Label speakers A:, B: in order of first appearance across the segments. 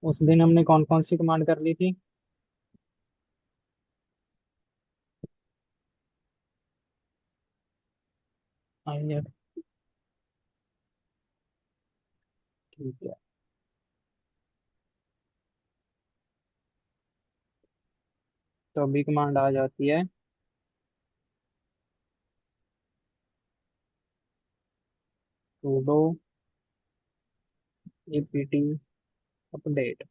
A: उस दिन हमने कौन कौन सी कमांड कर ली थी? आइए। ठीक है। तो अभी कमांड आ जाती है sudo apt अपडेट।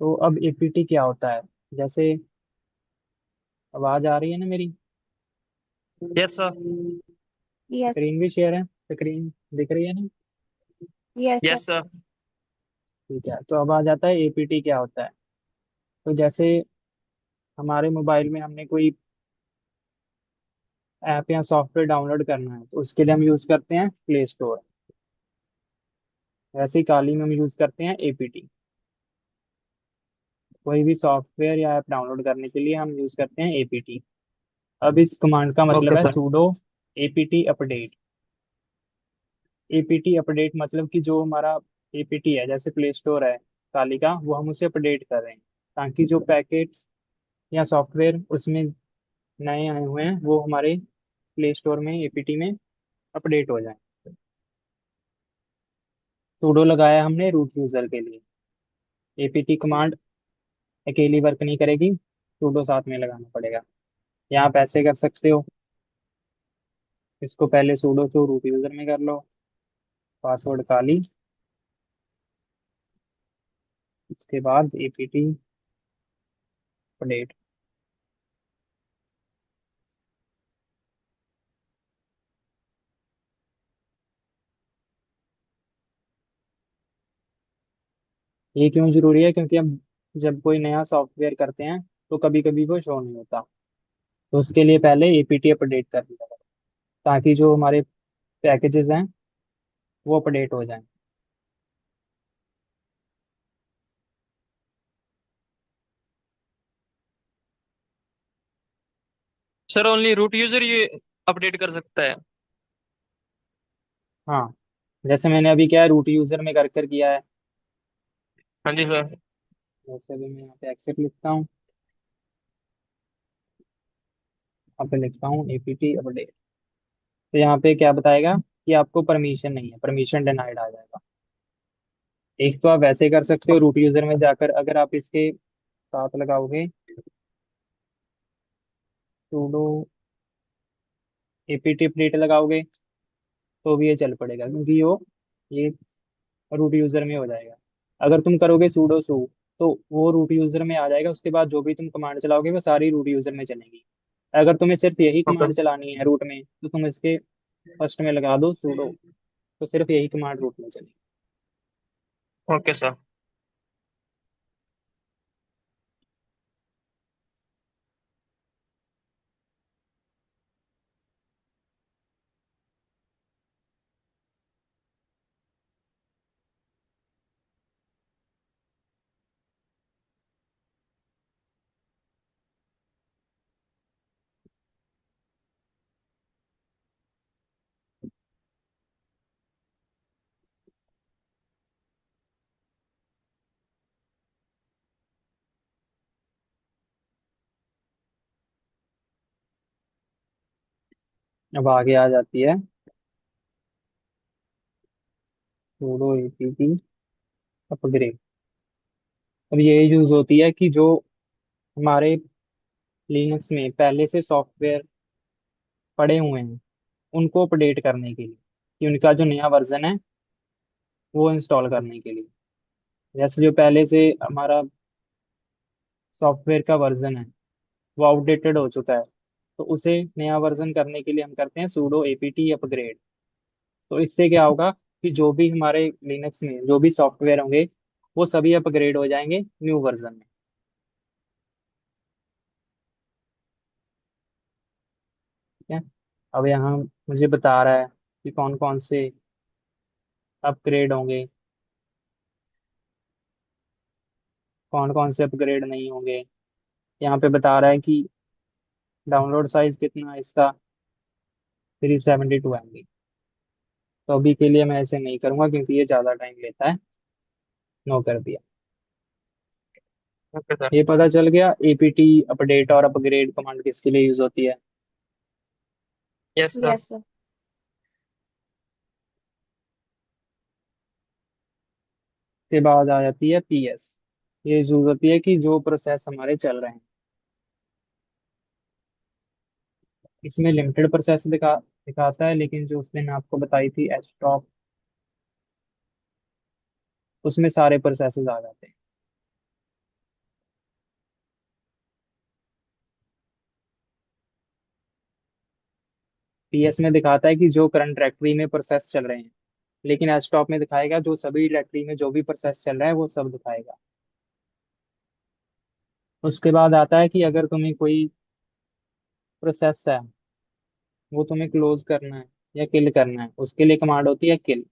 A: तो अब एपीटी क्या होता है? जैसे आवाज आ रही है ना मेरी?
B: Yes sir.
C: यस।
A: स्क्रीन भी शेयर है, स्क्रीन दिख रही है ना?
C: Yes sir.
B: Yes sir.
A: ठीक है, तो अब आ जाता है एपीटी क्या होता है। तो जैसे हमारे मोबाइल में हमने कोई ऐप या सॉफ्टवेयर डाउनलोड करना है तो उसके लिए हम यूज करते हैं प्ले स्टोर। वैसे ही काली में हम यूज करते हैं एपीटी। कोई भी सॉफ्टवेयर या ऐप डाउनलोड करने के लिए हम यूज करते हैं एपीटी। अब इस कमांड का मतलब
B: ओके
A: है
B: sir.
A: sudo apt update. APT update मतलब कि जो हमारा एपीटी है, जैसे प्ले स्टोर है काली का, वो हम उसे अपडेट कर रहे हैं ताकि जो पैकेट्स या सॉफ्टवेयर उसमें नए आए हुए हैं वो हमारे प्ले स्टोर में एपीटी में अपडेट हो जाए। sudo लगाया हमने रूट यूजर के लिए। एपीटी कमांड अकेली वर्क नहीं करेगी, sudo साथ में लगाना पड़ेगा। यहाँ आप ऐसे कर सकते हो, इसको पहले sudo to रूट यूजर में कर लो, पासवर्ड काली, उसके बाद एपीटी अपडेट। ये क्यों जरूरी है? क्योंकि हम जब कोई नया सॉफ्टवेयर करते हैं तो कभी कभी वो शो नहीं होता। तो उसके लिए पहले एपीटी अपडेट कर लिया जाए ताकि जो हमारे पैकेजेस हैं वो अपडेट हो जाएं।
B: सर ओनली रूट यूजर ये अपडेट कर सकता है?
A: हाँ, जैसे मैंने अभी क्या है, रूट यूजर में कर कर किया है।
B: हाँ जी सर।
A: जैसे अभी मैं यहाँ पे एक्सेप्ट लिखता हूँ, यहाँ पे लिखता हूँ एपीटी अपडेट। तो यहाँ पे क्या बताएगा कि आपको परमिशन नहीं है, परमिशन डिनाइड आ जाएगा। एक तो आप वैसे कर सकते हो, रूट यूजर में जाकर अगर आप इसके साथ लगाओगे sudo एपीटी अपडेट लगाओगे तो भी ये चल पड़ेगा, क्योंकि ये रूट यूजर में हो जाएगा। अगर तुम करोगे सूडो सू तो वो रूट यूजर में आ जाएगा, उसके बाद जो भी तुम कमांड चलाओगे वो सारी रूट यूजर में चलेंगी। अगर तुम्हें सिर्फ यही
B: ओके।
A: कमांड चलानी है रूट में तो तुम इसके फर्स्ट में लगा दो सूडो, तो सिर्फ यही कमांड रूट में चलेगी।
B: Okay sir.
A: अब आगे आ जाती है सूडो एपीटी अपग्रेड। अब ये यूज होती है कि जो हमारे लिनक्स में पहले से सॉफ्टवेयर पड़े हुए हैं उनको अपडेट करने के लिए, कि उनका जो नया वर्जन है वो इंस्टॉल करने के लिए। जैसे जो पहले से हमारा सॉफ्टवेयर का वर्जन है वो आउटडेटेड हो चुका है, तो उसे नया वर्जन करने के लिए हम करते हैं सूडो एपीटी अपग्रेड। तो इससे क्या होगा कि जो भी हमारे लिनक्स में जो भी सॉफ्टवेयर होंगे वो सभी अपग्रेड हो जाएंगे न्यू वर्जन में। ठीक है। अब यहाँ मुझे बता रहा है कि कौन कौन से अपग्रेड होंगे, कौन कौन से अपग्रेड नहीं होंगे। यहाँ पे बता रहा है कि डाउनलोड साइज कितना है इसका, 372 MB। तो अभी के लिए मैं ऐसे नहीं करूंगा क्योंकि ये ज़्यादा टाइम लेता है। नो कर दिया।
B: Okay sir.
A: ये पता चल गया एपीटी अपडेट और अपग्रेड कमांड किसके लिए यूज होती है।
B: Yes sir.
C: Yes, sir.
A: के बाद आ जाती है पीएस। ये यूज होती है कि जो प्रोसेस हमारे चल रहे हैं, इसमें लिमिटेड प्रोसेस दिखाता है, लेकिन जो उसने मैं आपको बताई थी एच टॉप, उसमें सारे प्रोसेसेस आ जाते हैं। पीएस में दिखाता है कि जो करंट डायरेक्टरी में प्रोसेस चल रहे हैं, लेकिन एच टॉप में दिखाएगा जो सभी डायरेक्टरी में जो भी प्रोसेस चल रहा है वो सब दिखाएगा। उसके बाद आता है कि अगर तुम्हें कोई प्रोसेस है, वो तुम्हें क्लोज करना है या किल करना है, उसके लिए कमांड होती है किल।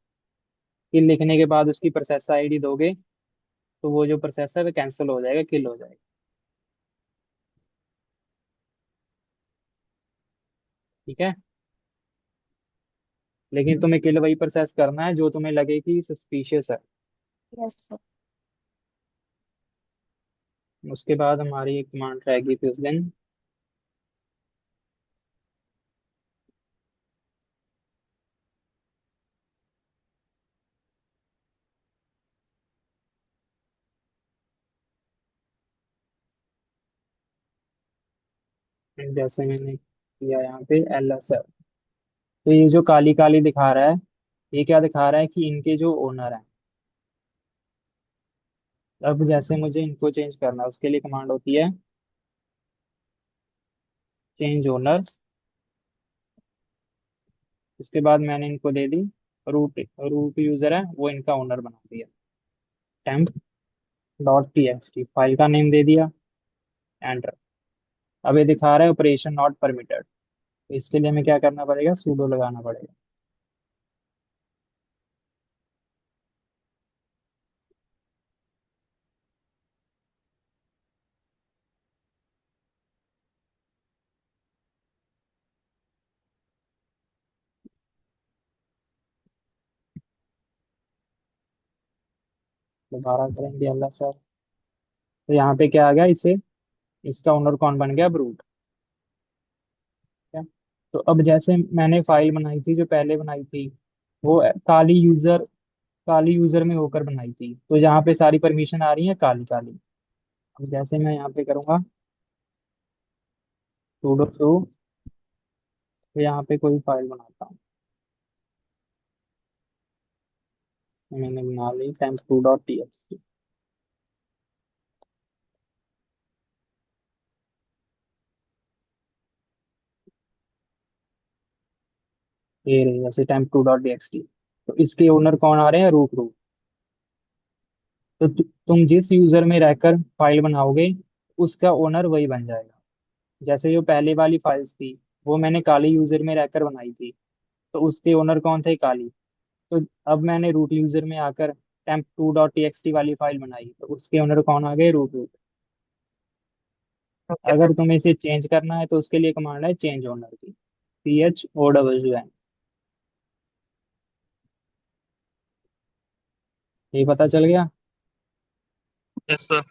A: किल लिखने के बाद उसकी प्रोसेस आईडी दोगे, तो वो जो प्रोसेस है वो कैंसिल हो जाएगा, किल हो जाएगा। ठीक है। लेकिन तुम्हें किल वही प्रोसेस करना है जो तुम्हें लगे कि सस्पिशियस है।
C: Yes, sir.
A: उसके बाद हमारी एक कमांड रहेगी फिर उस दिन, जैसे मैंने किया यहाँ पे LSF। तो ये जो काली काली दिखा रहा है, ये क्या दिखा रहा है कि इनके जो ओनर हैं। अब जैसे मुझे इनको चेंज करना है, उसके लिए कमांड होती है चेंज ओनर। उसके बाद मैंने इनको दे दी रूट, रूट यूजर है वो इनका ओनर बना दिया। टेम्प डॉट टी फाइल का नेम दे दिया, एंटर। अब ये दिखा रहा है ऑपरेशन नॉट परमिटेड। तो इसके लिए हमें क्या करना पड़ेगा, सूडो लगाना पड़ेगा। दोबारा करेंगे अल्लाह सर। तो यहाँ पे क्या आ गया, इसे इसका ओनर कौन बन गया, ब्रूट। क्या। तो अब जैसे मैंने फाइल बनाई थी जो पहले बनाई थी, वो काली यूजर, काली यूजर में होकर बनाई थी, तो यहाँ पे सारी परमिशन आ रही है काली काली। अब जैसे मैं यहाँ पे करूँगा sudo थ्रू, तो यहाँ पे कोई फाइल बनाता हूँ। मैंने बना ली temp2.txt। ये रही जैसे temp2.txt। तो इसके ओनर कौन आ रहे हैं, रूट रूट। तो तुम जिस यूजर में रहकर फाइल बनाओगे, उसका ओनर वही बन जाएगा। जैसे जो पहले वाली फाइल्स थी, वो मैंने काली यूजर में रहकर बनाई थी, तो उसके ओनर कौन थे, काली। तो अब मैंने रूट यूजर में आकर temp2.txt वाली फाइल बनाई, तो उसके ओनर कौन आ गए, रूट रूट।
B: Okay sir.
A: अगर तुम्हें इसे चेंज करना है तो उसके लिए कमांड है चेंज ओनर की, CHOWN। ये पता चल गया।
B: Yes sir.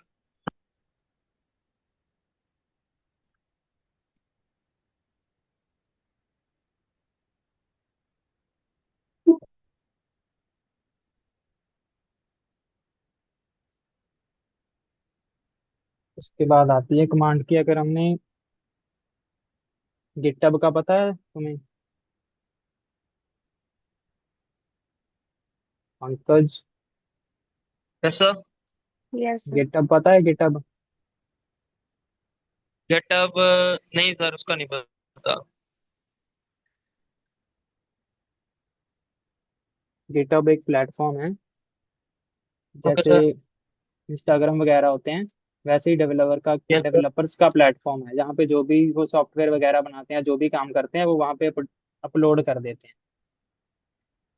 A: उसके बाद आती है कमांड की, अगर हमने गिटहब का पता है तुम्हें, Pankaj.
B: Yes sir.
C: Yes, sir.
A: GitHub पता है, गिटहब।
B: गेटअप नहीं सर, उसका नहीं पता।
A: गिटहब एक प्लेटफॉर्म है,
B: ओके
A: जैसे
B: सर।
A: इंस्टाग्राम वगैरह होते हैं, वैसे ही
B: यस सर।
A: डेवलपर्स का प्लेटफॉर्म है, जहाँ पे जो भी वो सॉफ्टवेयर वगैरह बनाते हैं, जो भी काम करते हैं, वो वहाँ पे अपलोड कर देते हैं।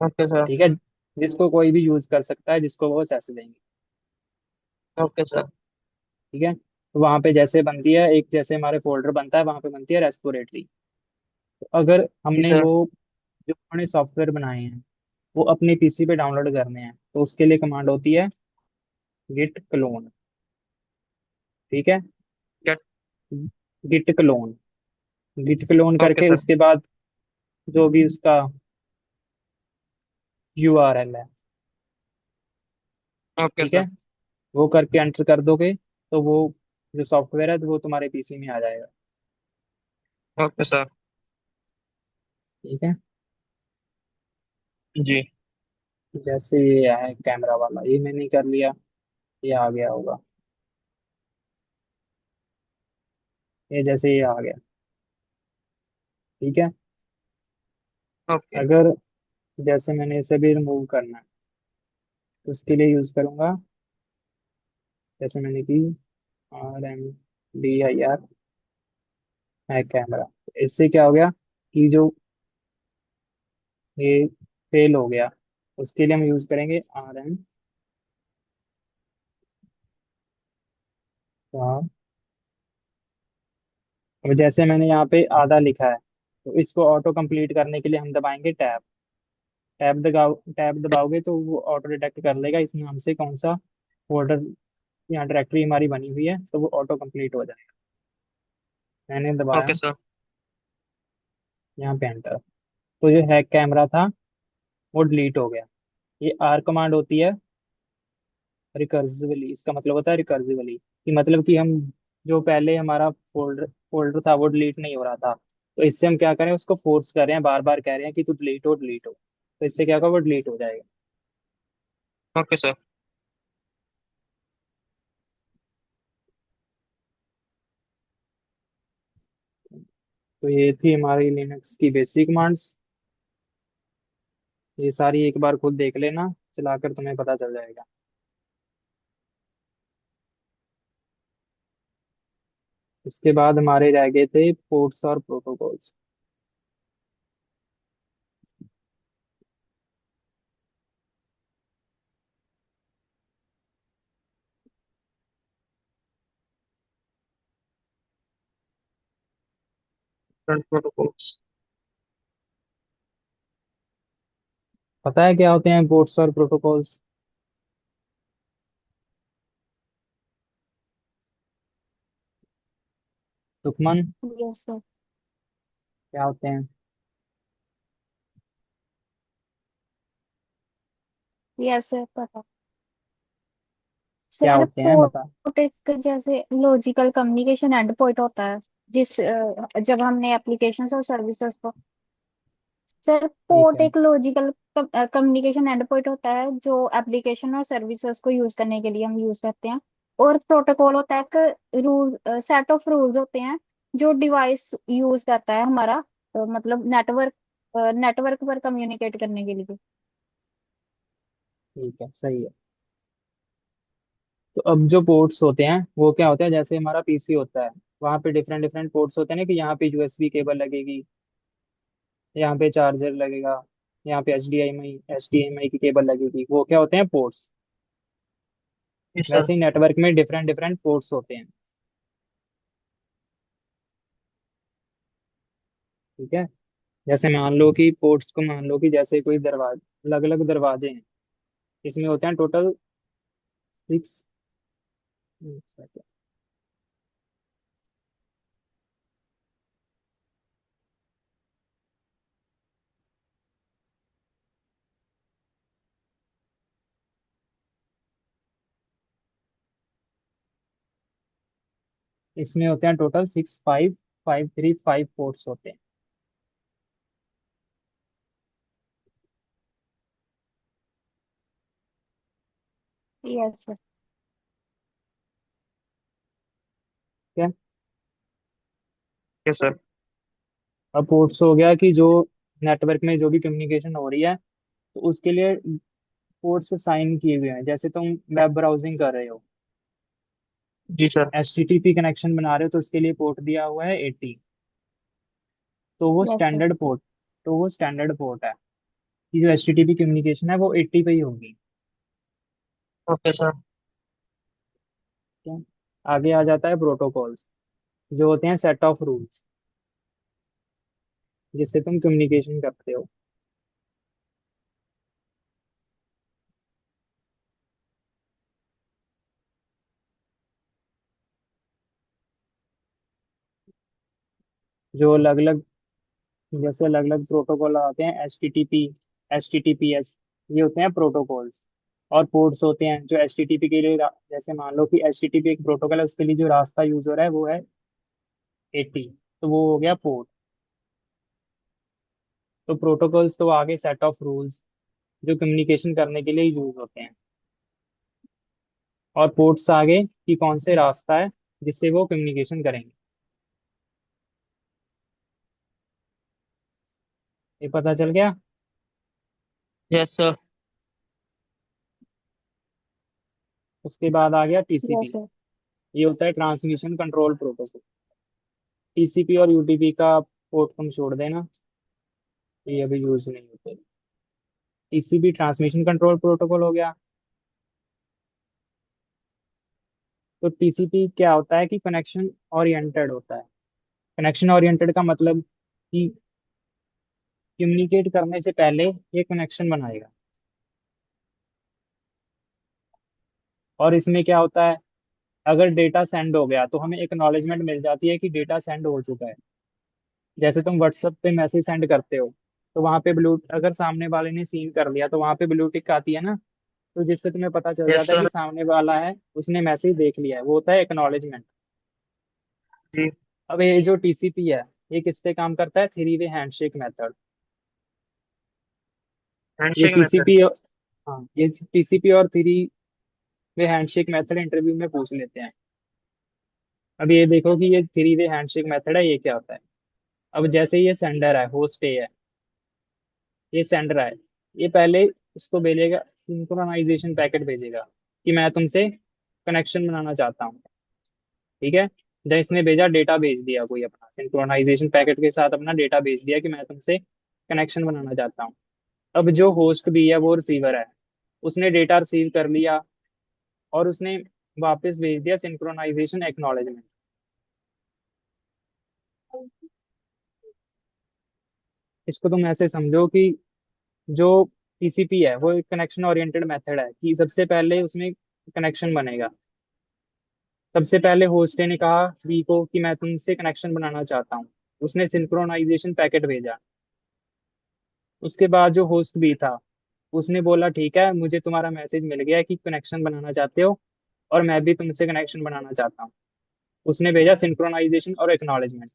B: Okay sir.
A: ठीक है। जिसको कोई भी यूज कर सकता है, जिसको वो सक्सेस देंगे।
B: Okay sir.
A: ठीक है। तो वहाँ पे जैसे बनती है, एक जैसे हमारे फोल्डर बनता है, वहाँ पे बनती है रेस्पिरेटरी। तो अगर
B: जी
A: हमने
B: सर।
A: वो जो हमने सॉफ्टवेयर बनाए हैं, वो अपने पीसी पे डाउनलोड करने हैं, तो उसके लिए कमांड होती है गिट क्लोन। ठीक है।
B: Git.
A: Git clone. Git clone
B: okay
A: करके
B: सर।
A: उसके बाद जो भी उसका URL है,
B: ओके
A: ठीक है,
B: सर।
A: वो करके एंटर कर दोगे तो वो जो सॉफ्टवेयर है वो तुम्हारे PC में आ जाएगा।
B: Okay sir.
A: ठीक है।
B: जी।
A: जैसे ये है कैमरा वाला, ये मैंने कर लिया, ये आ गया होगा। ये जैसे ये आ गया। ठीक है।
B: ओके।
A: अगर जैसे मैंने इसे भी रिमूव करना है तो उसके लिए यूज करूंगा, जैसे मैंने की RMDIR है कैमरा। इससे क्या हो गया कि जो ये फेल हो गया, उसके लिए हम यूज करेंगे RM। अब जैसे मैंने यहाँ पे आधा लिखा है, तो इसको ऑटो कंप्लीट करने के लिए हम दबाएंगे टैब। टैब दबाओगे तो वो ऑटो डिटेक्ट कर लेगा इस नाम से कौन सा फोल्डर या डायरेक्टरी हमारी बनी हुई है, तो वो ऑटो कंप्लीट हो जाएगा। मैंने दबाया
B: ओके सर।
A: यहाँ पे एंटर, तो जो हैक कैमरा था वो डिलीट हो गया। ये R कमांड होती है रिकर्सिवली, इसका मतलब होता है रिकर्सिवली, कि मतलब कि हम जो पहले हमारा फोल्डर फोल्डर था वो डिलीट नहीं हो रहा था, तो इससे हम क्या करें, उसको फोर्स कर रहे हैं, बार बार कह रहे हैं कि तू डिलीट हो, तो इससे क्या होगा, वो डिलीट हो जाएगा।
B: Okay sir.
A: तो ये थी हमारी लिनक्स की बेसिक कमांड्स। ये सारी एक बार खुद देख लेना, चलाकर तुम्हें पता चल जाएगा। उसके बाद हमारे रह गए थे पोर्ट्स और प्रोटोकॉल्स।
B: Front protocols.
A: पता है क्या होते हैं पोर्ट्स और प्रोटोकॉल्स? Sukhman,
C: yes sir.
A: क्या होते हैं?
C: यस सर पता।
A: क्या
C: सर
A: होते हैं बता।
C: पोर्ट एक जैसे लॉजिकल कम्युनिकेशन एंड पॉइंट होता है, जिस जब हमने एप्लीकेशंस और सर्विसेज को। सर
A: ठीक
C: पोर्ट
A: है।
C: एक लॉजिकल कम्युनिकेशन एंड पॉइंट होता है जो एप्लीकेशन और सर्विसेज को यूज करने के लिए हम यूज करते हैं। और प्रोटोकॉल होता है कि रूल्स, सेट ऑफ रूल्स होते हैं जो डिवाइस यूज करता है हमारा, मतलब नेटवर्क पर कम्युनिकेट करने के लिए।
A: ठीक है, सही है। तो अब जो पोर्ट्स होते हैं वो क्या होता है, जैसे हमारा PC होता है, वहाँ पे डिफरेंट डिफरेंट पोर्ट्स होते हैं ना, कि यहाँ पे USB केबल लगेगी, यहाँ पे चार्जर लगेगा, यहाँ पे HDMI की केबल लगेगी, वो क्या होते हैं, पोर्ट्स।
B: Yes sir.
A: वैसे ही नेटवर्क में डिफरेंट डिफरेंट पोर्ट्स होते हैं। ठीक है। जैसे मान लो कि पोर्ट्स को मान लो कि जैसे कोई दरवाजे, अलग अलग दरवाजे हैं, इसमें होते हैं टोटल 6। इसमें होते हैं टोटल 6 5 5 3 5 पोर्ट्स होते हैं।
C: Yes sir.
A: ठीक है।
B: Yes sir.
A: अब पोर्ट्स हो गया कि जो नेटवर्क में जो भी कम्युनिकेशन हो रही है, तो उसके लिए पोर्ट्स साइन किए हुए हैं। जैसे तुम वेब ब्राउजिंग कर रहे हो,
B: जी सर।
A: HTTP कनेक्शन बना रहे हो, तो उसके लिए पोर्ट दिया हुआ है 80। तो वो
C: यस सर।
A: स्टैंडर्ड पोर्ट तो वो स्टैंडर्ड पोर्ट है कि जो HTTP कम्युनिकेशन है वो 80 पे ही होगी।
B: Okay sir.
A: ठीक है। आगे आ जाता है प्रोटोकॉल्स, जो होते हैं सेट ऑफ रूल्स जिससे तुम कम्युनिकेशन करते हो। जो अलग अलग, जैसे अलग अलग प्रोटोकॉल आते हैं, HTTP, HTTPS, ये होते हैं प्रोटोकॉल्स। और पोर्ट्स होते हैं जो HTTP के लिए जैसे मान लो कि HTTP एक प्रोटोकॉल है, उसके लिए जो रास्ता यूज हो रहा है वो है 80, तो वो हो गया पोर्ट। तो प्रोटोकॉल्स तो आगे सेट ऑफ रूल्स जो कम्युनिकेशन करने के लिए यूज होते हैं, और पोर्ट्स आगे कि कौन से रास्ता है जिससे वो कम्युनिकेशन करेंगे। ये पता चल गया।
B: Yes sir.
A: उसके बाद आ गया TCP।
C: यस।
A: ये होता है ट्रांसमिशन कंट्रोल प्रोटोकॉल। TCP और UDP का पोर्ट तुम छोड़ देना, ये अभी यूज नहीं होते। TCP ट्रांसमिशन कंट्रोल प्रोटोकॉल हो गया। तो TCP क्या होता है कि कनेक्शन ओरिएंटेड होता है। कनेक्शन ओरिएंटेड का मतलब कि कम्युनिकेट करने से पहले ये कनेक्शन बनाएगा। और इसमें क्या होता है, अगर डेटा सेंड हो गया तो हमें एक्नॉलेजमेंट मिल जाती है कि डेटा सेंड हो चुका है। जैसे तुम व्हाट्सएप पे मैसेज सेंड करते हो, तो वहां पे ब्लू, अगर सामने वाले ने सीन कर लिया तो वहां पे ब्लू टिक आती है ना, तो जिससे तुम्हें पता चल
B: यस
A: जाता है कि
B: सर।
A: सामने वाला है, उसने मैसेज देख लिया है, वो होता है एक्नॉलेजमेंट।
B: जी।
A: अब ये जो TCP है, ये किस पे काम करता है, थ्री वे हैंडशेक मेथड। ये
B: हैंडशेक मेथड।
A: TCP, हाँ ये TCP और three way handshake method interview में पूछ लेते हैं। अब ये देखो कि ये थ्री वे हैंडशेक मेथड है, ये क्या होता है। अब जैसे ये सेंडर है, होस्ट ए है, ये सेंडर है, ये पहले इसको भेजेगा, सिंक्रोनाइजेशन पैकेट भेजेगा कि मैं तुमसे कनेक्शन बनाना चाहता हूँ। ठीक है। जब इसने भेजा, डेटा भेज दिया कोई अपना सिंक्रोनाइजेशन पैकेट के साथ, अपना डेटा भेज दिया कि मैं तुमसे कनेक्शन बनाना चाहता हूँ। अब जो होस्ट भी है वो रिसीवर है, उसने डेटा रिसीव कर लिया और उसने वापस भेज दिया सिंक्रोनाइजेशन एक्नॉलेजमेंट। इसको तुम ऐसे समझो कि जो TCP है वो एक कनेक्शन ओरिएंटेड मेथड है, कि सबसे पहले उसमें कनेक्शन बनेगा। सबसे पहले होस्ट ने कहा बी को कि मैं तुमसे कनेक्शन बनाना चाहता हूँ, उसने सिंक्रोनाइजेशन पैकेट भेजा। उसके बाद जो होस्ट बी था, उसने बोला ठीक है, मुझे तुम्हारा मैसेज मिल गया है कि कनेक्शन बनाना चाहते हो, और मैं भी तुमसे कनेक्शन बनाना चाहता हूँ। उसने भेजा सिंक्रोनाइजेशन और एक्नॉलेजमेंट।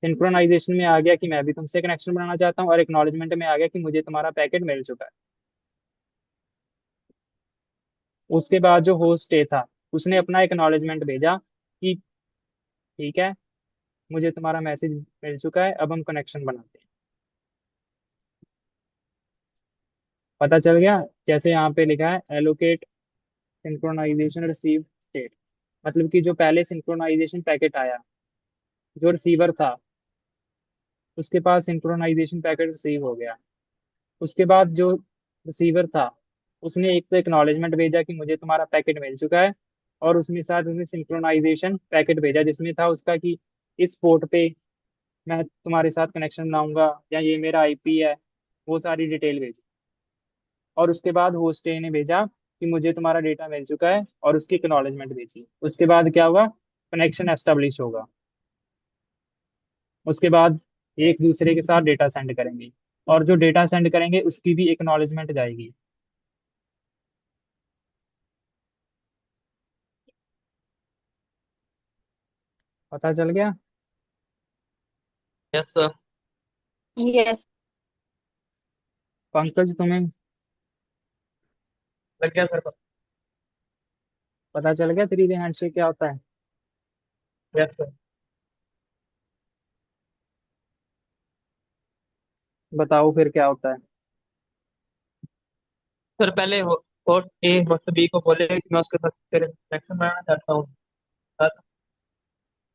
A: सिंक्रोनाइजेशन में आ गया कि मैं भी तुमसे कनेक्शन बनाना चाहता हूँ, और एक्नॉलेजमेंट में आ गया कि मुझे तुम्हारा पैकेट मिल चुका है। उसके बाद जो होस्ट ए था, उसने अपना एक्नॉलेजमेंट भेजा कि ठीक है, मुझे तुम्हारा मैसेज मिल चुका है, अब हम कनेक्शन बनाते हैं। पता चल गया। जैसे यहाँ पे लिखा है एलोकेट सिंक्रोनाइजेशन रिसीव स्टेट, मतलब कि जो पहले सिंक्रोनाइजेशन पैकेट आया, जो रिसीवर था उसके पास सिंक्रोनाइजेशन पैकेट रिसीव हो गया। उसके बाद जो रिसीवर था, उसने एक तो एक्नॉलेजमेंट भेजा कि मुझे तुम्हारा पैकेट मिल चुका है, और उसमें साथ उसने सिंक्रोनाइजेशन पैकेट भेजा जिसमें था उसका कि इस पोर्ट पे मैं तुम्हारे साथ कनेक्शन बनाऊंगा, या ये मेरा IP है, वो सारी डिटेल भेजी। और उसके बाद होस्ट ए ने भेजा कि मुझे तुम्हारा डेटा मिल चुका है, और उसकी एक्नॉलेजमेंट भेजी। उसके बाद क्या होगा, कनेक्शन एस्टेब्लिश होगा। उसके बाद एक दूसरे के साथ डेटा सेंड करेंगे, और जो डेटा सेंड करेंगे उसकी भी एक्नॉलेजमेंट जाएगी। पता चल गया।
B: Yes sir.
C: यस।
A: पंकज तुम्हें
B: लग गया सर।
A: पता चल गया थ्री वे हैंडशेक क्या होता है।
B: Yes sir.
A: बताओ फिर क्या होता है।
B: सर पहले होस्ट ए होस्ट बी को बोले कि मैं उसके साथ कनेक्शन बनाना चाहता हूँ।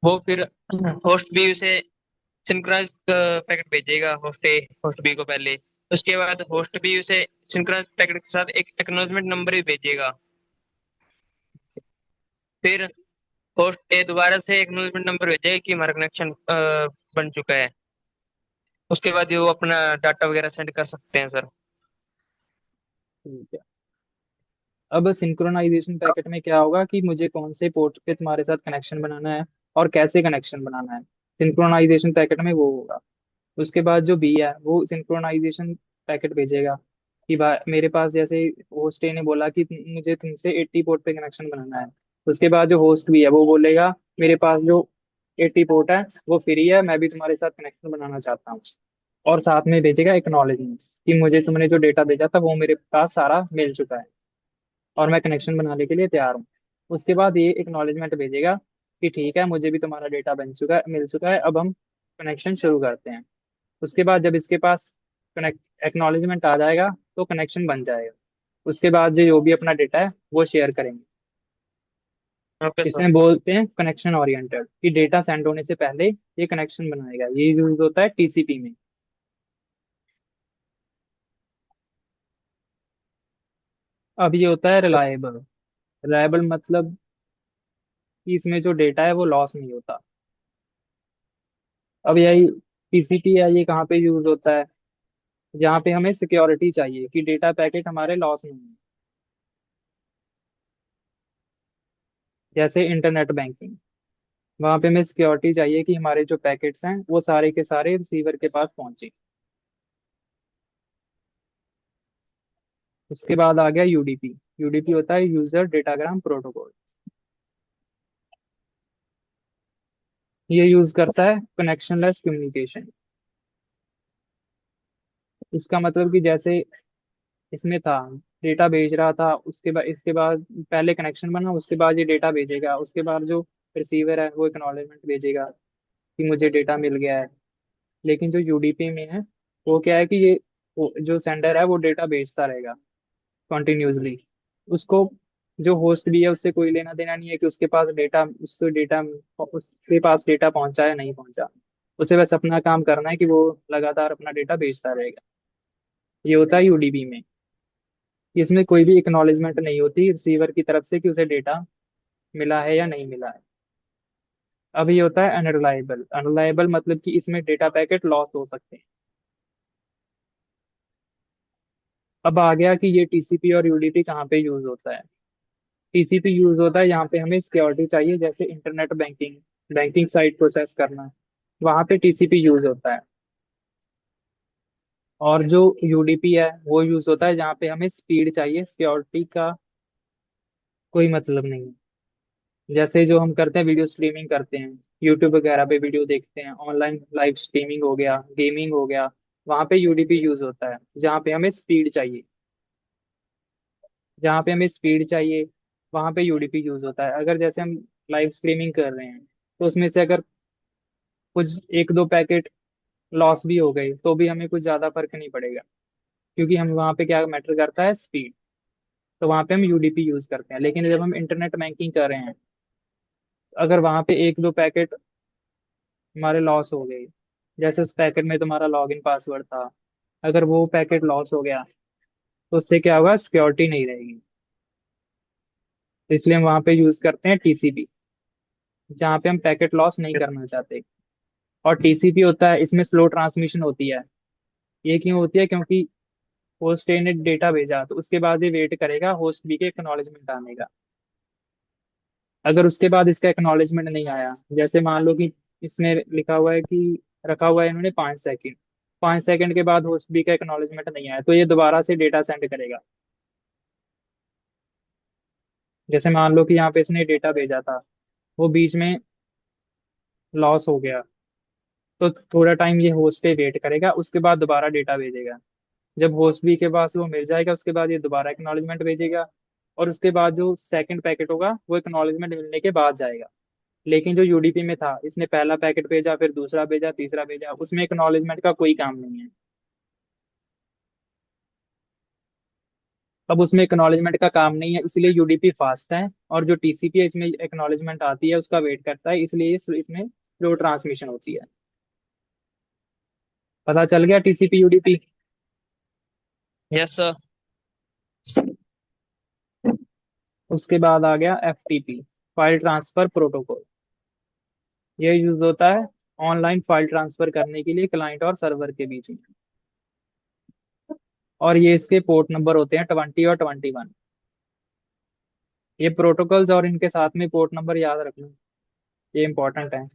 B: वो फिर होस्ट बी उसे सिंक्राइज पैकेट भेजेगा, होस्ट ए होस्ट बी को पहले। उसके बाद होस्ट बी उसे सिंक्राइज पैकेट के साथ एक एक्नॉलेजमेंट नंबर भी भेजेगा। फिर होस्ट ए दोबारा से एक्नॉलेजमेंट नंबर भेजेगा कि हमारा कनेक्शन बन चुका है। उसके बाद वो अपना डाटा वगैरह सेंड कर सकते हैं सर।
A: ठीक है। अब सिंक्रोनाइजेशन पैकेट में क्या होगा कि मुझे कौन से पोर्ट पे तुम्हारे साथ कनेक्शन बनाना है और कैसे कनेक्शन बनाना है। सिंक्रोनाइजेशन पैकेट में वो होगा। उसके बाद जो बी है वो सिंक्रोनाइजेशन पैकेट भेजेगा कि भाई मेरे पास, जैसे होस्ट ए ने बोला कि मुझे तुमसे 80 पोर्ट पे कनेक्शन बनाना है। उसके बाद जो होस्ट बी है वो बोलेगा मेरे पास जो 80 पोर्ट है वो फ्री है, मैं भी तुम्हारे साथ कनेक्शन बनाना चाहता हूँ। और साथ में भेजेगा एक्नॉलेजमेंट कि मुझे तुमने जो डेटा भेजा था वो मेरे पास सारा मिल चुका है और मैं कनेक्शन बनाने के लिए तैयार हूँ। उसके बाद ये एक्नॉलेजमेंट भेजेगा कि ठीक है, मुझे भी तुम्हारा डेटा बन चुका है, मिल चुका है, अब हम कनेक्शन शुरू करते हैं। उसके बाद जब इसके पास कनेक्ट एक्नॉलेजमेंट आ जाएगा तो कनेक्शन बन जाएगा। उसके बाद जो भी अपना डेटा है वो शेयर करेंगे।
B: Okay sir.
A: इसमें बोलते हैं कनेक्शन ओरिएंटेड, कि डेटा सेंड होने से पहले ये कनेक्शन बनाएगा। ये यूज होता है टीसीपी में। अब ये होता है रिलायबल। रिलायबल मतलब कि इसमें जो डेटा है वो लॉस नहीं होता। अब यही टीसीपी है, ये कहाँ पे यूज होता है? जहाँ पे हमें सिक्योरिटी चाहिए कि डेटा पैकेट हमारे लॉस नहीं है। जैसे इंटरनेट बैंकिंग, वहां पे हमें सिक्योरिटी चाहिए कि हमारे जो पैकेट्स हैं वो सारे के सारे रिसीवर के पास पहुंचे। उसके बाद आ गया यूडीपी। यूडीपी होता है यूजर डेटाग्राम प्रोटोकॉल। ये यूज करता है कनेक्शनलेस कम्युनिकेशन। इसका मतलब कि जैसे इसमें था, डेटा भेज रहा था, उसके बाद इसके बाद पहले कनेक्शन बना, उसके बाद ये डेटा भेजेगा, उसके बाद जो रिसीवर है वो एक्नॉलेजमेंट भेजेगा कि मुझे डेटा मिल गया है। लेकिन जो यूडीपी में है वो क्या है कि ये जो सेंडर है वो डेटा भेजता रहेगा कंटिन्यूसली। उसको जो होस्ट भी है उससे कोई लेना देना नहीं है कि उसके पास डेटा पहुंचा या नहीं पहुंचा। उसे बस अपना काम करना है कि वो लगातार अपना डेटा भेजता रहेगा। ये होता है यूडीपी में। इसमें कोई भी एक्नॉलेजमेंट नहीं होती रिसीवर की तरफ से कि उसे डेटा मिला है या नहीं मिला है। अब ये होता है अनरिलायबल। अनरिलायबल मतलब कि इसमें डेटा पैकेट लॉस हो सकते हैं। अब आ गया कि ये टीसीपी और यूडीपी कहाँ पे यूज होता है। टीसीपी यूज होता है यहाँ पे हमें सिक्योरिटी चाहिए, जैसे internet banking, banking site process करना, वहां पे टीसीपी यूज होता है। और जो यूडीपी है वो यूज होता है जहाँ पे हमें स्पीड चाहिए, सिक्योरिटी का कोई मतलब नहीं है। जैसे जो हम करते हैं वीडियो स्ट्रीमिंग करते हैं, यूट्यूब वगैरह पे वीडियो देखते हैं, ऑनलाइन लाइव स्ट्रीमिंग हो गया, गेमिंग हो गया, वहां पे यूडीपी यूज होता है जहाँ पे हमें स्पीड चाहिए। जहाँ पे हमें स्पीड चाहिए वहां पे यूडीपी यूज होता है। अगर जैसे हम लाइव स्ट्रीमिंग कर रहे हैं तो उसमें से अगर कुछ एक दो पैकेट लॉस भी हो गई तो भी हमें कुछ ज्यादा फर्क नहीं पड़ेगा, क्योंकि हम वहाँ पे क्या मैटर करता है, स्पीड। तो वहाँ पे हम यूडीपी यूज करते हैं। लेकिन जब हम इंटरनेट बैंकिंग कर रहे हैं, अगर वहाँ पे एक दो पैकेट हमारे लॉस हो गए, जैसे उस पैकेट में तुम्हारा लॉगिन पासवर्ड था, अगर वो पैकेट लॉस हो गया तो उससे क्या होगा, सिक्योरिटी नहीं रहेगी। तो इसलिए हम वहाँ पे यूज करते हैं टीसीपी, जहाँ पे हम पैकेट लॉस नहीं करना चाहते। और टीसीपी होता है, इसमें स्लो ट्रांसमिशन होती है। ये क्यों होती है? क्योंकि होस्ट ए ने डेटा भेजा तो उसके बाद ये वेट करेगा होस्ट बी के एक्नॉलेजमेंट आने का। अगर उसके बाद इसका एक्नॉलेजमेंट नहीं आया, जैसे मान लो कि इसमें लिखा हुआ है कि रखा हुआ है इन्होंने 5 सेकंड, 5 सेकंड के बाद होस्ट बी का एक्नॉलेजमेंट नहीं आया तो ये दोबारा से डेटा सेंड करेगा। जैसे मान लो कि यहाँ पे इसने डेटा भेजा था, वो बीच में लॉस हो गया, तो थोड़ा टाइम ये होस्ट पे वेट करेगा, उसके बाद दोबारा डेटा भेजेगा। जब होस्ट बी के पास वो मिल जाएगा उसके बाद ये दोबारा एक्नॉलेजमेंट भेजेगा। और उसके बाद जो सेकंड पैकेट होगा वो एक्नॉलेजमेंट मिलने के बाद जाएगा। लेकिन जो यूडीपी में था, इसने पहला पैकेट भेजा, फिर दूसरा भेजा, तीसरा भेजा, उसमें एक्नॉलेजमेंट का कोई काम नहीं है। अब उसमें एक्नॉलेजमेंट का काम नहीं है इसलिए यूडीपी फास्ट है, और जो टीसीपी है इसमें एक्नॉलेजमेंट आती है उसका वेट करता है, इसलिए इसमें स्लो ट्रांसमिशन होती है। पता चल गया टीसीपी यूडीपी।
B: Yes sir.
A: उसके बाद आ गया एफटीपी, फाइल ट्रांसफर प्रोटोकॉल। ये यूज होता है ऑनलाइन फाइल ट्रांसफर करने के लिए क्लाइंट और सर्वर के बीच में। और ये इसके पोर्ट नंबर होते हैं 20 और 21। ये प्रोटोकॉल्स और इनके साथ में पोर्ट नंबर याद रखना, ये इंपॉर्टेंट है।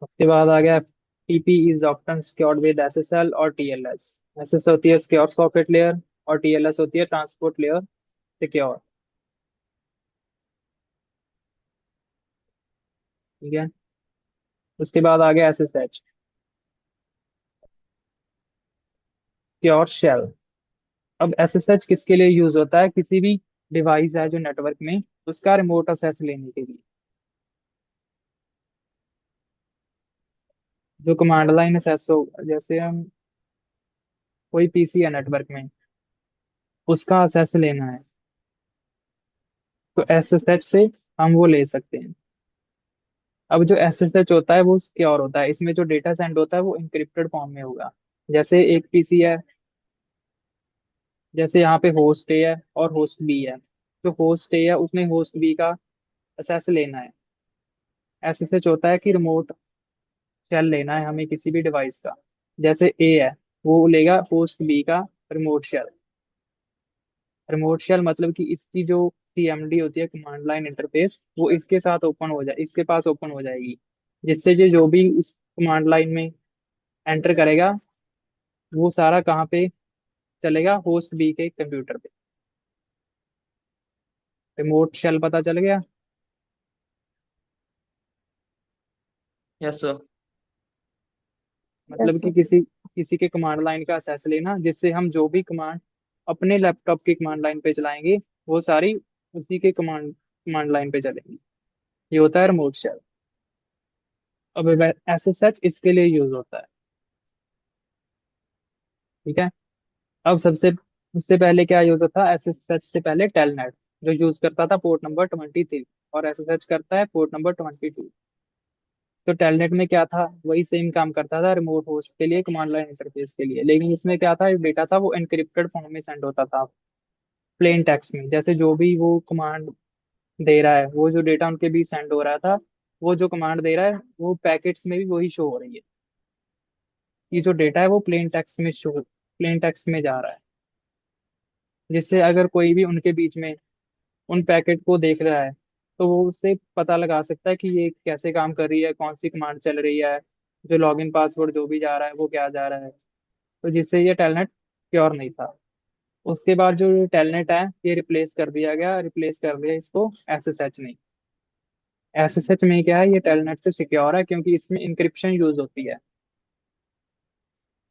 A: उसके बाद आ गया TP is often secured with SSL और टीएलएस। एसएस होती है सिक्योर सॉकेट लेयर और टीएलएस होती है ट्रांसपोर्ट लेयर सिक्योर। ठीक है। उसके बाद आ गया एसएसएच सिक्योर शेल। अब एसएसएच किसके लिए यूज होता है? किसी भी डिवाइस है जो नेटवर्क में, उसका रिमोट एक्सेस लेने के लिए। जो कमांड लाइन एक्सेस हो, जैसे हम कोई पीसी है नेटवर्क में, उसका एक्सेस लेना है तो एसएसएच से हम वो ले सकते हैं। अब जो एसएसएच होता है वो सिक्योर होता है, इसमें जो डेटा सेंड होता है वो इंक्रिप्टेड फॉर्म में होगा। जैसे एक पीसी है, जैसे यहाँ पे होस्ट ए है और होस्ट बी है। जो होस्ट ए है उसने होस्ट बी का एक्सेस लेना है। एसएसएच होता है कि रिमोट शेल लेना है हमें किसी भी डिवाइस का। जैसे ए है, वो लेगा होस्ट बी का रिमोट शेल। रिमोट शेल मतलब कि इसकी जो सीएमडी होती है, कमांड लाइन इंटरफेस, वो इसके साथ ओपन हो जाए, इसके पास ओपन हो जाएगी, जिससे ये जो भी उस कमांड लाइन में एंटर करेगा वो सारा कहाँ पे चलेगा? होस्ट बी के कंप्यूटर पे। रिमोट शेल पता चल गया?
B: Yes sir.
A: मतलब
C: यस
A: कि
C: सर।
A: किसी किसी के कमांड लाइन का एक्सेस लेना, जिससे हम जो भी कमांड अपने लैपटॉप की कमांड लाइन पे चलाएंगे वो सारी उसी के कमांड कमांड लाइन पे चलेंगी। ये होता है रिमोट शेल। अब ऐसे सच इसके लिए यूज होता है। ठीक है। अब सबसे उससे पहले क्या यूज होता था? ऐसे सच से पहले टेलनेट, जो यूज करता था पोर्ट नंबर 23, और ऐसे सच करता है पोर्ट नंबर 22। तो टेलनेट में क्या था? वही सेम काम करता था रिमोट होस्ट के लिए, कमांड लाइन इंटरफेस के लिए, लेकिन इसमें क्या था, डेटा था वो एनक्रिप्टेड फॉर्म में सेंड होता था, प्लेन टेक्स्ट में। जैसे जो भी वो कमांड दे रहा है, वो जो डेटा उनके बीच सेंड हो रहा था, वो जो कमांड दे रहा है वो पैकेट्स में भी वही शो हो रही है। ये जो डेटा है वो प्लेन टेक्स्ट में जा रहा है, जिससे अगर कोई भी उनके बीच में उन पैकेट को देख रहा है तो वो उससे पता लगा सकता है कि ये कैसे काम कर रही है, कौन सी कमांड चल रही है, जो लॉगिन पासवर्ड जो भी जा रहा है वो क्या जा रहा है। तो जिससे ये टेलनेट प्योर नहीं था। उसके बाद जो टेलनेट है ये रिप्लेस कर दिया इसको एसएसएच ने। एसएसएच में क्या है? ये टेलनेट से सिक्योर है क्योंकि इसमें इंक्रिप्शन यूज होती है।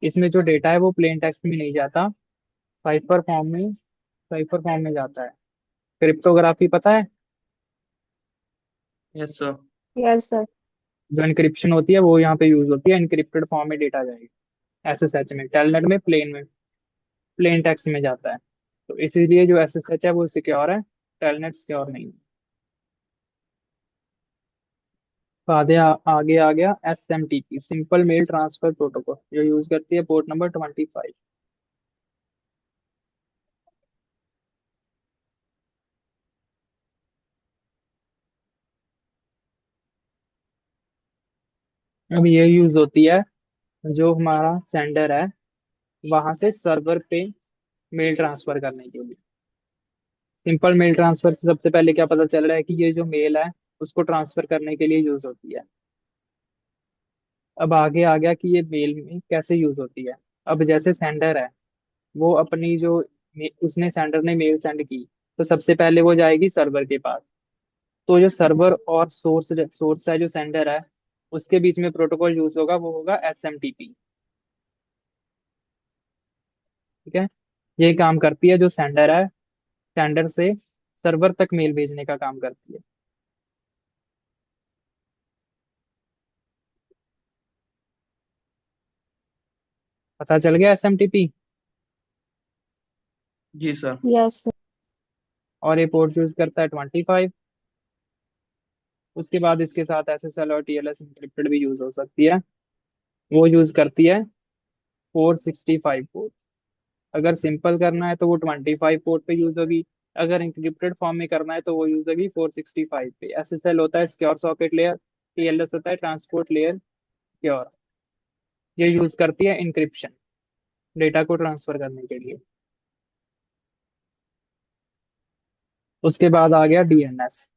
A: इसमें जो डेटा है वो प्लेन टेक्स्ट में नहीं जाता, साइफर फॉर्म में जाता है। क्रिप्टोग्राफी पता है?
B: Yes sir.
C: Yes sir.
A: जो इनक्रिप्शन होती है वो यहाँ पे यूज होती है, इनक्रिप्टेड फॉर्म में डेटा जाएगा। एसएसएच में, टेलनेट में प्लेन टेक्स्ट में जाता है। तो इसीलिए जो एसएसएच है वो सिक्योर है, टेलनेट सिक्योर नहीं है। तो आगे आ गया SMTP, simple mail transfer protocol, जो यूज करती है पोर्ट नंबर 25। अब ये यूज होती है जो हमारा सेंडर है वहां से सर्वर पे मेल ट्रांसफर करने के लिए। सिंपल मेल ट्रांसफर से सबसे पहले क्या पता चल रहा है कि ये जो मेल है उसको ट्रांसफर करने के लिए यूज होती है। अब आगे आ गया कि ये मेल में कैसे यूज होती है। अब जैसे सेंडर है, वो अपनी जो उसने सेंडर ने मेल सेंड की, तो सबसे पहले वो जाएगी सर्वर के पास। तो जो सर्वर और सोर्स है जो सेंडर है, उसके बीच में प्रोटोकॉल यूज होगा, वो होगा एसएमटीपी। ठीक है। ये काम करती है जो सेंडर है, सेंडर से सर्वर तक मेल भेजने का काम करती है। पता चल गया एसएमटीपी?
B: जी सर।
C: Yes sir.
A: और ये पोर्ट यूज करता है 25। उसके बाद इसके साथ एसएसएल और टीएलएस इंक्रिप्टेड भी यूज हो सकती है। वो यूज करती है 465 पोर्ट। अगर सिंपल करना है तो वो 25 पोर्ट पे यूज होगी। अगर इंक्रिप्टेड फॉर्म में करना है तो वो यूज होगी 465 पे। एसएसएल होता है सिक्योर सॉकेट लेयर, टीएलएस होता है ट्रांसपोर्ट लेयर सिक्योर। ये यूज करती है इंक्रिप्शन, डेटा को ट्रांसफर करने के लिए। उसके बाद आ गया डीएनएस।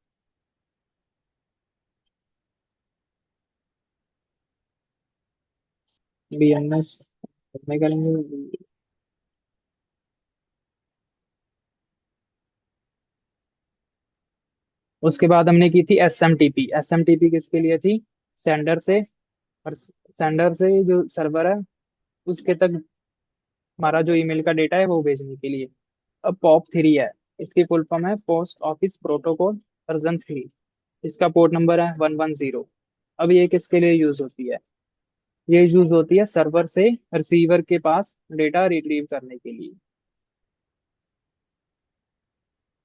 A: BNS में करेंगे। उसके बाद हमने की थी SMTP। SMTP किसके लिए थी? सेंडर से, और सेंडर से जो सर्वर है उसके तक हमारा जो ईमेल का डेटा है वो भेजने के लिए। अब POP 3 है, इसकी फुल फॉर्म है पोस्ट ऑफिस प्रोटोकॉल वर्जन 3। इसका पोर्ट नंबर है 110। अब ये किसके लिए यूज होती है? ये यूज होती है सर्वर से रिसीवर के पास डेटा रिट्रीव करने के लिए।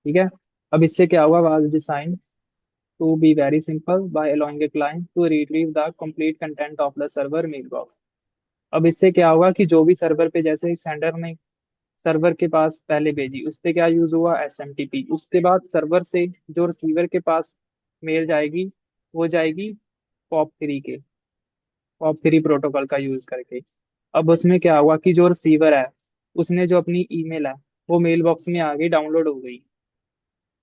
A: ठीक है। अब इससे क्या हुआ, was design to be very simple by allowing a client to retrieve the complete content of the server mailbox. अब इससे क्या होगा कि जो भी सर्वर पे, जैसे सेंडर ने सर्वर के पास पहले भेजी, उस पे क्या यूज हुआ? SMTP। उसके बाद सर्वर से जो रिसीवर के पास मेल जाएगी, वो जाएगी POP 3 के, POP 3 प्रोटोकॉल का यूज करके। अब उसमें क्या हुआ कि जो रिसीवर है उसने जो अपनी ईमेल है वो मेल बॉक्स में आ गई, डाउनलोड हो गई।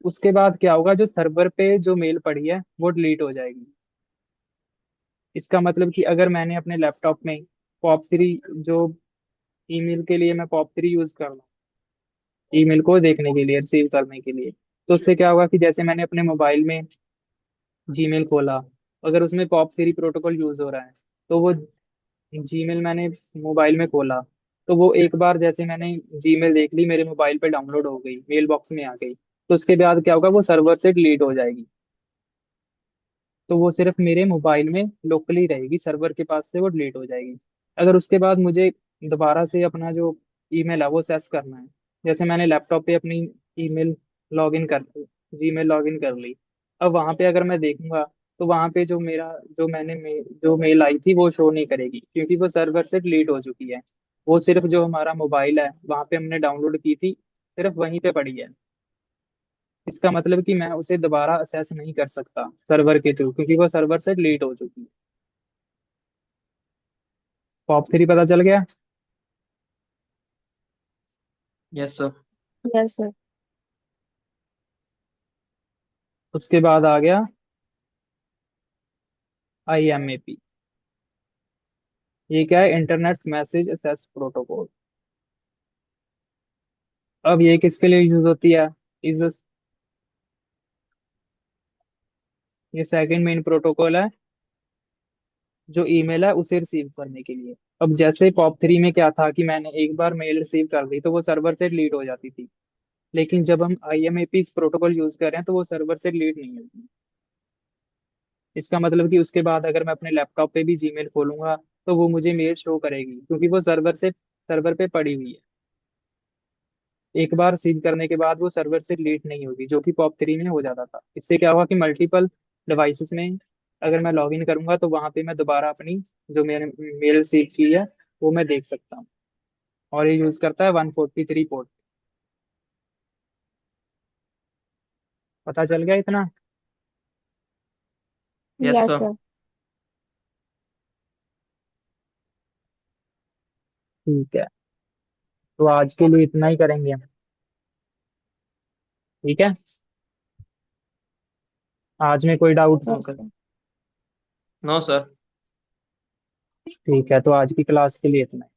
A: उसके बाद क्या होगा, जो सर्वर पे जो मेल पड़ी है वो डिलीट हो जाएगी। इसका मतलब कि अगर मैंने अपने लैपटॉप में POP 3 जो ईमेल के लिए मैं POP 3 यूज कर रहा हूँ, ईमेल को देखने के लिए, रिसीव करने के लिए, तो उससे क्या होगा कि जैसे मैंने अपने मोबाइल में जीमेल खोला, अगर उसमें POP 3 प्रोटोकॉल यूज हो रहा है, तो वो जीमेल मैंने मोबाइल में खोला, तो वो एक बार जैसे मैंने जीमेल देख ली, मेरे मोबाइल पे डाउनलोड हो गई, मेल बॉक्स में आ गई, तो उसके बाद क्या होगा, वो सर्वर से डिलीट हो जाएगी। तो वो सिर्फ मेरे मोबाइल में लोकली रहेगी, सर्वर के पास से वो डिलीट हो जाएगी। अगर उसके बाद मुझे दोबारा से अपना जो ईमेल है वो एक्सेस करना है, जैसे मैंने लैपटॉप पे अपनी ईमेल लॉगिन कर जीमेल लॉगिन कर ली, अब वहां पे अगर मैं देखूंगा, तो वहां पे जो मेरा जो मैंने जो मेल आई थी वो शो नहीं करेगी, क्योंकि वो सर्वर से डिलीट हो चुकी है। वो सिर्फ जो हमारा मोबाइल है वहां पे हमने डाउनलोड की थी, सिर्फ वहीं पे पड़ी है। इसका मतलब कि मैं उसे दोबारा असेस नहीं कर सकता सर्वर के थ्रू, क्योंकि वो सर्वर से डिलीट हो चुकी है। POP 3 पता चल गया।
B: Yes sir.
C: Yes sir.
A: उसके बाद आ गया IMAP। ये क्या है? Internet message access protocol. अब ये किसके लिए यूज होती है? इस ये सेकंड मेन प्रोटोकॉल है जो ईमेल है उसे रिसीव करने के लिए। अब जैसे POP 3 में क्या था कि मैंने एक बार मेल रिसीव कर दी तो वो सर्वर से डिलीट हो जाती थी, लेकिन जब हम IMAP इस प्रोटोकॉल यूज कर रहे हैं तो वो सर्वर से डिलीट नहीं होगी। इसका मतलब कि उसके बाद अगर मैं अपने लैपटॉप पे भी जीमेल खोलूंगा तो वो मुझे मेल शो करेगी, क्योंकि वो सर्वर पे पड़ी हुई है। एक बार रिसीव करने के बाद वो सर्वर से डिलीट नहीं होगी, जो कि POP 3 में हो जाता था। इससे क्या हुआ कि मल्टीपल डिवाइसेस में अगर मैं लॉग इन करूंगा तो वहां पे मैं दोबारा अपनी जो मैंने मेल रिसीव की है वो मैं देख सकता हूँ। और ये यूज करता है 143 पोर्ट। पता चल गया इतना?
B: Yes
C: yes
B: sir.
C: सर।
A: ठीक है, तो आज के लिए इतना ही करेंगे हम। ठीक है, आज में कोई doubt?
C: Yes sir.
B: No sir.
A: ठीक है, तो आज की क्लास के लिए इतना ही।